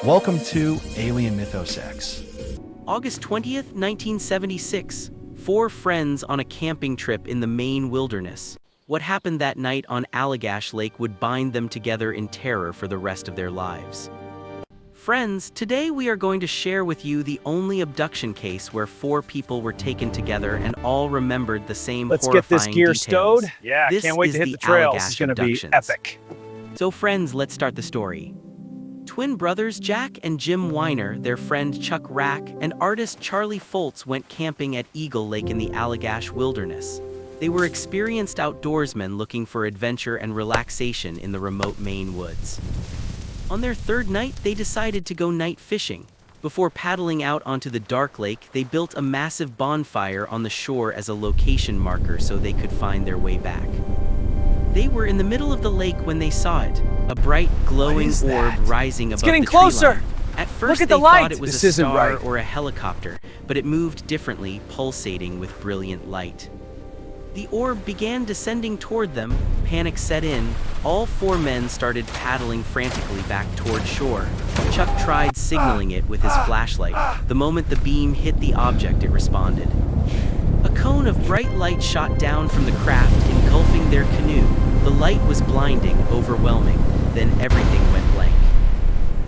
Welcome to Alien Mythos X. August 20th, 1976. Four friends on a camping trip in the Maine wilderness. What happened that night on Allagash Lake would bind them together in terror for the rest of their lives. Friends, today we are going to share with you the only abduction case where four people were taken together and all remembered the same Let's get this horrifying gear details. stowed. Yeah, This can't wait is to hit the the trail. This Allagash is going to be Abductions. epic. So friends, let's start the story. Twin brothers Jack and Jim Weiner, their friend Chuck Rack, and artist Charlie Foltz went camping at Eagle Lake in the Allagash wilderness. They were experienced outdoorsmen looking for adventure and relaxation in the remote Maine woods. On their third night, they decided to go night fishing. Before paddling out onto the dark lake, they built a massive bonfire on the shore as a location marker so they could find their way back. They were in the middle of the lake when they saw it, a bright, glowing orb rising above the tree line. At first, Look at they the light. thought it was This a isn't star right. or a helicopter, but it moved differently, pulsating with brilliant light. The orb began descending toward them. Panic set in. All four men started paddling frantically back toward shore. Chuck tried signaling it with his flashlight. The moment the beam hit the object, it responded. A cone of bright light shot down from the craft, engulfing their canoe. The light was blinding, overwhelming. Then everything went blank.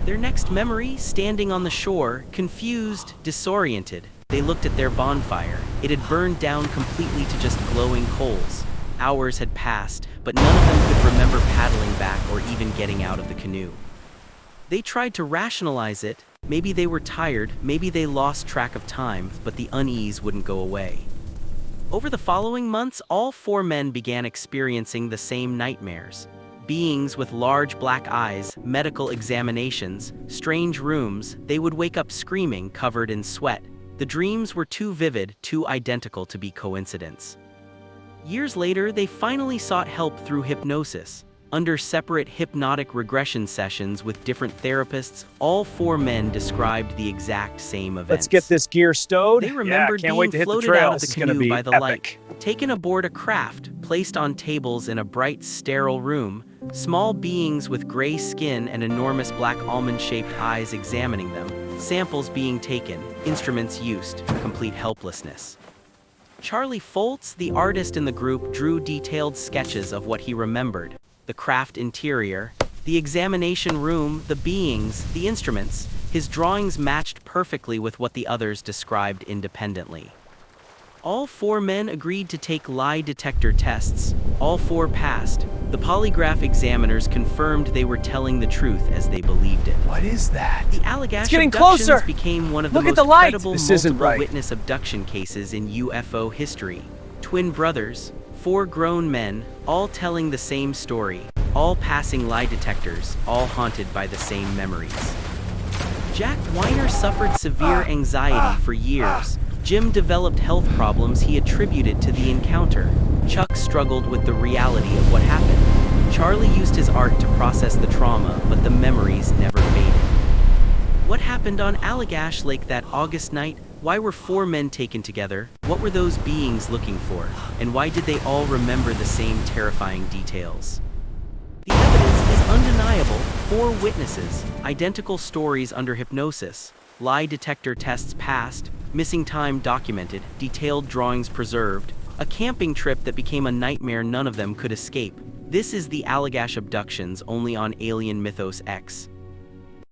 Their next memory, standing on the shore, confused, disoriented. They looked at their bonfire. It had burned down completely to just glowing coals. Hours had passed, but none of them could remember paddling back or even getting out of the canoe. They tried to rationalize it. Maybe they were tired, maybe they lost track of time, but the unease wouldn't go away. Over the following months, all four men began experiencing the same nightmares. Beings with large black eyes, medical examinations, strange rooms. They would wake up screaming, covered in sweat. The dreams were too vivid, too identical to be coincidence. Years later, they finally sought help through hypnosis. Under separate hypnotic regression sessions with different therapists, all four men described the exact same events. Let's get this gear stowed. They remembered can't wait being to hit the floated trail. out of This the is gonna canoe be by the epic. light, taken aboard a craft, placed on tables in a bright, sterile room, small beings with gray skin and enormous black almond-shaped eyes examining them, samples being taken, instruments used, complete helplessness. Charlie Foltz, the artist in the group, drew detailed sketches of what he remembered. The craft interior, the examination room, the beings, the instruments. His drawings matched perfectly with what the others described independently. All four men agreed to take lie detector tests. All four passed. The polygraph examiners confirmed they were telling the truth as they believed it. What is that? The Allagash getting abductions closer. became one of Look the at most the light. credible This isn't multiple right. witness abduction cases in UFO history. Twin brothers, four grown men, all telling the same story, all passing lie detectors, all haunted by the same memories. Jack Weiner suffered severe anxiety for years. Jim developed health problems he attributed to the encounter. Chuck struggled with the reality of what happened. Charlie used his art to process the trauma, but the memories never faded. What happened on Allagash Lake that August night? Why were four men taken together? What were those beings looking for? And why did they all remember the same terrifying details? The evidence is undeniable. Four witnesses, identical stories under hypnosis, lie detector tests passed, missing time documented, detailed drawings preserved, a camping trip that became a nightmare none of them could escape. This is the Allagash abductions, only on Alien Mythos X.